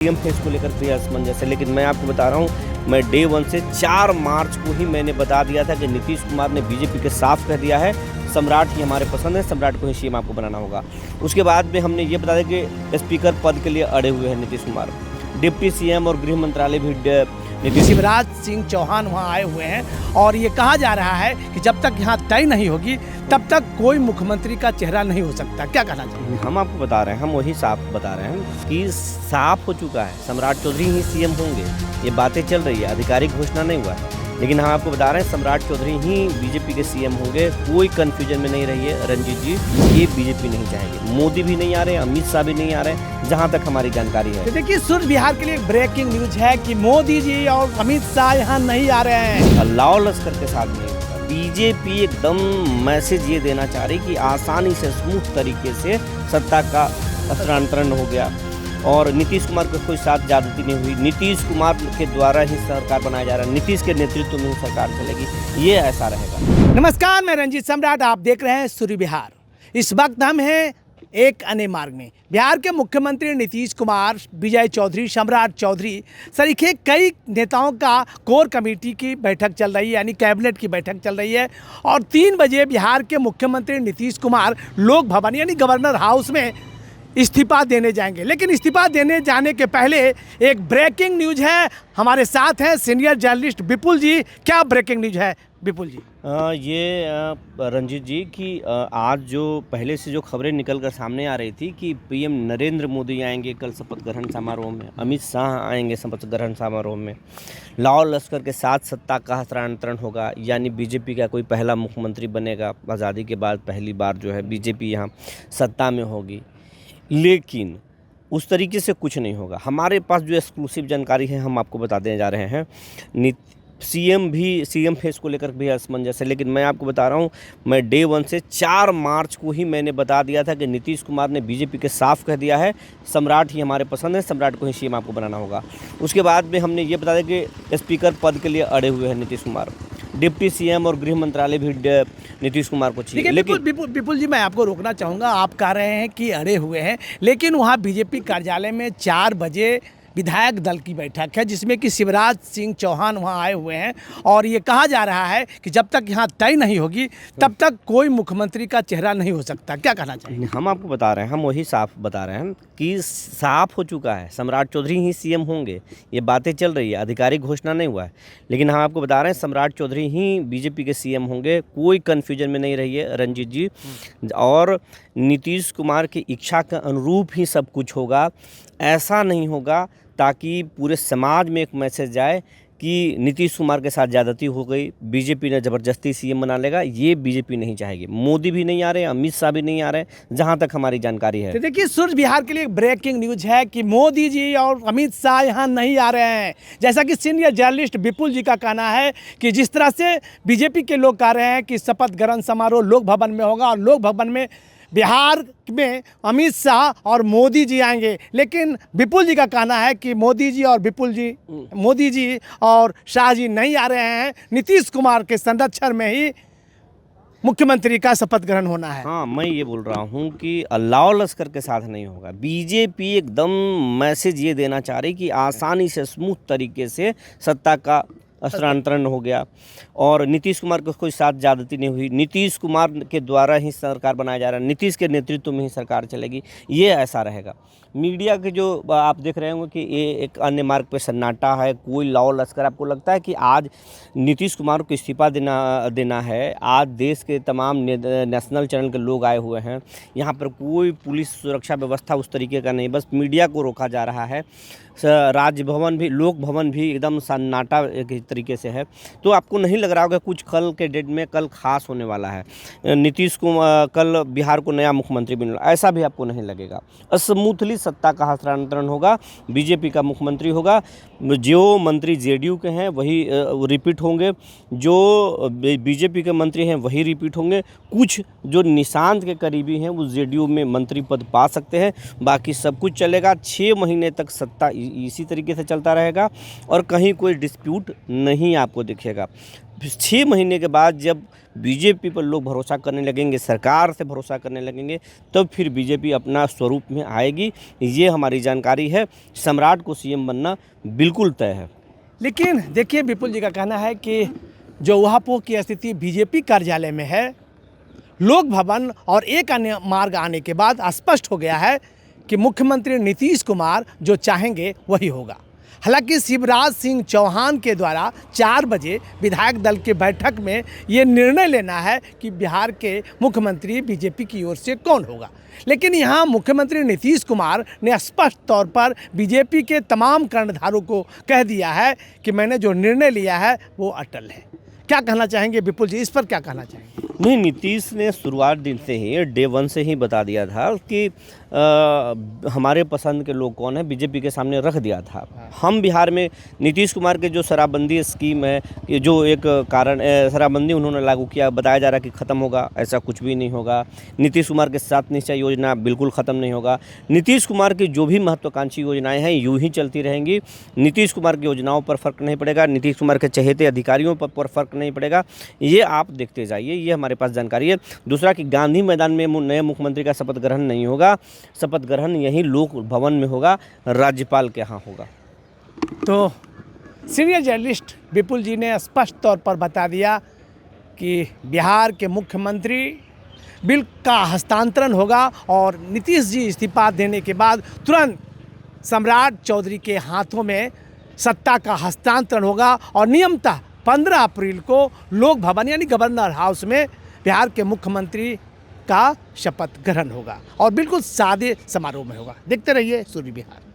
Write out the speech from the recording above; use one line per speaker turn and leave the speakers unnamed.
CM face को लेकर भी असमंजस है, लेकिन मैं आपको बता रहा हूँ, मैं डे 1 से 4 मार्च को ही मैंने बता दिया था कि नीतीश कुमार ने बीजेपी के साफ कह दिया है सम्राट ही हमारे पसंद है, सम्राट को ही सीएम आपको बनाना होगा। उसके बाद में हमने ये बता दिया कि स्पीकर पद के लिए अड़े हुए हैं नीतीश कुमार। डिप्टी सीएम और गृह मंत्रालय भी
शिवराज सिंह चौहान वहां आए हुए हैं और ये कहा जा रहा है कि जब तक यहाँ तय नहीं होगी तब तक कोई मुख्यमंत्री का चेहरा नहीं हो सकता। क्या कहना चाहिए?
हम आपको बता रहे हैं, हम वही साफ बता रहे हैं कि साफ हो चुका है, सम्राट चौधरी ही सीएम होंगे। ये बातें चल रही है, आधिकारिक घोषणा नहीं हुआ है, लेकिन हम आपको बता रहे हैं सम्राट चौधरी ही बीजेपी के सीएम होंगे। कोई कंफ्यूजन में नहीं रहिए रंजीत जी, ये बीजेपी नहीं चाहेगी। मोदी भी नहीं आ रहे, अमित शाह भी नहीं आ रहे, जहां तक हमारी जानकारी है।
देखिए, सूर्य बिहार के लिए एक ब्रेकिंग न्यूज है कि मोदी जी और अमित शाह यहाँ नहीं आ रहे हैं।
लाओ लश्कर के साथ नहीं होगा। बीजेपी एकदम मैसेज ये देना चाह रही कि आसानी से स्मूथ तरीके से सत्ता का हस्तांतरण हो गया और नीतीश कुमार को कोई साथ ज्यादती नहीं हुई। नीतीश कुमार के द्वारा ही सरकार बनाया जा रहा है, नीतीश के नेतृत्व में ही सरकार चलेगी, ये ऐसा रहेगा।
नमस्कार, मैं रंजीत सम्राट, आप देख रहे हैं सूर्य बिहार। इस वक्त हम हैं एक अन्य मार्ग में। बिहार के मुख्यमंत्री नीतीश कुमार, विजय चौधरी, सम्राट चौधरी सरीखे कई नेताओं का कोर कमेटी की बैठक चल रही है, यानी कैबिनेट की बैठक चल रही है और 3 बजे बिहार के मुख्यमंत्री नीतीश कुमार लोक भवन यानी गवर्नर हाउस में इस्तीफा देने जाएंगे। लेकिन इस्तीफा देने जाने के पहले एक ब्रेकिंग न्यूज है। हमारे साथ हैं सीनियर जर्नलिस्ट विपुल जी। क्या ब्रेकिंग न्यूज है विपुल जी?
रंजीत जी कि आज जो पहले से जो खबरें निकल कर सामने आ रही थी कि पीएम नरेंद्र मोदी आएंगे कल शपथ ग्रहण समारोह में, अमित शाह आएंगे शपथ ग्रहण समारोह में, लाओ लश्कर के साथ सत्ता का हस्तांतरण होगा, यानी बीजेपी का कोई पहला मुख्यमंत्री बनेगा। आज़ादी के बाद पहली बार जो है बीजेपी यहाँ सत्ता में होगी। लेकिन उस तरीके से कुछ नहीं होगा। हमारे पास जो एक्सक्लूसिव जानकारी है हम आपको बताते जा रहे हैं। सीएम फेस को लेकर भी असमंजस है, लेकिन मैं आपको बता रहा हूँ, मैं डे 1 से 4 मार्च को ही मैंने बता दिया था कि नीतीश कुमार ने बीजेपी के साफ कह दिया है सम्राट ही हमारे पसंद है, सम्राट को ही सीएम आपको बनाना होगा। उसके बाद में हमने ये बता दिया कि स्पीकर पद के लिए अड़े हुए हैं नीतीश कुमार। डिप्टी सीएम और गृह मंत्रालय भी नीतीश कुमार को चाहिए।
लेकिन विपुल जी, मैं आपको रोकना चाहूँगा। आप कह रहे हैं कि अड़े हुए हैं, लेकिन वहाँ बीजेपी कार्यालय में 4 बजे विधायक दल की बैठक है जिसमें कि शिवराज सिंह चौहान वहाँ आए हुए हैं और ये कहा जा रहा है कि जब तक यहाँ तय नहीं होगी तब तक कोई मुख्यमंत्री का चेहरा नहीं हो सकता। क्या कहना चाहिए?
हम आपको बता रहे हैं, हम वही साफ बता रहे हैं कि साफ हो चुका है, सम्राट चौधरी ही सीएम होंगे। ये बातें चल रही है, आधिकारिक घोषणा नहीं हुआ है, लेकिन हम आपको बता रहे हैं सम्राट चौधरी ही बीजेपी के सीएम होंगे। कोई कन्फ्यूजन में नहीं रहिए रंजीत जी, और नीतीश कुमार की इच्छा के अनुरूप ही सब कुछ होगा। ऐसा नहीं होगा ताकि पूरे समाज में एक मैसेज जाए कि नीतीश कुमार के साथ ज़्यादती हो गई, बीजेपी ने ज़बरदस्ती सीएम बना लेगा, ये बीजेपी नहीं चाहेगी। मोदी भी नहीं आ रहे, अमित शाह भी नहीं आ रहे, जहां तक हमारी जानकारी है।
तो देखिए, सूर्य बिहार के लिए एक ब्रेकिंग न्यूज है कि मोदी जी और अमित शाह यहाँ नहीं आ रहे हैं। जैसा कि सीनियर जर्नलिस्ट विपुल जी का कहना है कि जिस तरह से बीजेपी के लोग कह रहे हैं कि शपथ ग्रहण समारोह लोक भवन में होगा और लोक भवन में बिहार में अमित शाह और मोदी जी आएंगे, लेकिन विपुल जी का कहना है कि मोदी जी और शाह जी नहीं आ रहे हैं। नीतीश कुमार के संरक्षण में ही मुख्यमंत्री का शपथ ग्रहण होना है।
हाँ, मैं ये बोल रहा हूँ कि लाओ लश्कर के साथ नहीं होगा। बीजेपी एकदम मैसेज ये देना चाह रही कि आसानी से स्मूथ तरीके से सत्ता का हस्तांतरण हो गया और नीतीश कुमार को कोई साथ ज्यादती नहीं हुई। नीतीश कुमार के द्वारा ही सरकार बनाया जा रहा है, नीतीश के नेतृत्व में ही सरकार चलेगी, ये ऐसा रहेगा। मीडिया के जो आप देख रहे होंगे कि ये एक अन्य मार्ग पे सन्नाटा है, कोई लाओ लश्कर। आपको लगता है कि आज नीतीश कुमार को इस्तीफा देना है? आज देश के तमाम नेशनल चैनल के लोग आए हुए हैं, यहाँ पर कोई पुलिस सुरक्षा व्यवस्था उस तरीके का नहीं, बस मीडिया को रोका जा रहा है। राजभवन भी, लोक भवन भी एकदम सन्नाटा एक तरीके से है। तो आपको नहीं लग रहा होगा कुछ कल के डेट में कल खास होने वाला है, नीतीश कुमार कल बिहार को नया मुख्यमंत्री बन, ऐसा भी आपको नहीं लगेगा। स्मूथली सत्ता का हस्तांतरण होगा, बीजेपी का मुख्यमंत्री होगा। जो मंत्री जेडीयू के हैं वही रिपीट होंगे, जो बीजेपी के मंत्री हैं वही रिपीट होंगे। कुछ जो निशांत के करीबी हैं वो जेडीयू में मंत्री पद पा सकते हैं, बाकी सब कुछ चलेगा। 6 महीने तक सत्ता इसी तरीके से चलता रहेगा और कहीं कोई डिस्प्यूट नहीं आपको दिखेगा। 6 महीने के बाद जब बीजेपी पर लोग भरोसा करने लगेंगे, सरकार से भरोसा करने लगेंगे, तब फिर बीजेपी अपना स्वरूप में आएगी। ये हमारी जानकारी है। सम्राट को सीएम बनना बिल्कुल तय है।
लेकिन देखिए, विपुल जी का कहना है कि जो ऊहापोह की स्थिति बीजेपी कार्यालय में है, लोक भवन और एक अन्य मार्ग आने के बाद स्पष्ट हो गया है कि मुख्यमंत्री नीतीश कुमार जो चाहेंगे वही होगा। हालांकि शिवराज सिंह चौहान के द्वारा 4 बजे विधायक दल की बैठक में ये निर्णय लेना है कि बिहार के मुख्यमंत्री बीजेपी की ओर से कौन होगा। लेकिन यहाँ मुख्यमंत्री नीतीश कुमार ने स्पष्ट तौर पर बीजेपी के तमाम कर्णधारों को कह दिया है कि मैंने जो निर्णय लिया है वो अटल है। क्या कहना चाहेंगे विपुल जी, इस पर क्या कहना चाहेंगे?
नहीं, नीतीश ने शुरुआत दिन से ही डे 1 से ही बता दिया था कि हमारे पसंद के लोग कौन है, बीजेपी के सामने रख दिया था। हम बिहार में नीतीश कुमार के जो शराबबंदी स्कीम है, ये जो एक कारण शराबबंदी उन्होंने लागू किया, बताया जा रहा है कि ख़त्म होगा, ऐसा कुछ भी नहीं होगा। नीतीश कुमार के 7 निश्चय योजना बिल्कुल ख़त्म नहीं होगा। नीतीश कुमार की जो भी महत्वाकांक्षी योजनाएं हैं यूँ ही चलती रहेंगी। नीतीश कुमार की योजनाओं पर फ़र्क नहीं पड़ेगा, नीतीश कुमार के चहेते अधिकारियों पर फ़र्क नहीं पड़ेगा। ये आप देखते जाइए, ये हमारे पास जानकारी है। दूसरा कि गांधी मैदान में नए मुख्यमंत्री का शपथ ग्रहण नहीं होगा, शपथ ग्रहण यहीं लोक भवन में होगा, राज्यपाल के यहाँ होगा।
तो सीनियर जर्नलिस्ट विपुल जी ने स्पष्ट तौर पर बता दिया कि बिहार के मुख्यमंत्री बिल का हस्तांतरण होगा और नीतीश जी इस्तीफा देने के बाद तुरंत सम्राट चौधरी के हाथों में सत्ता का हस्तांतरण होगा और नियमतः 15 अप्रैल को लोक भवन यानी गवर्नर हाउस में बिहार के मुख्यमंत्री का शपथ ग्रहण होगा और बिल्कुल सादे समारोह में होगा। देखते रहिए सूर्य बिहार।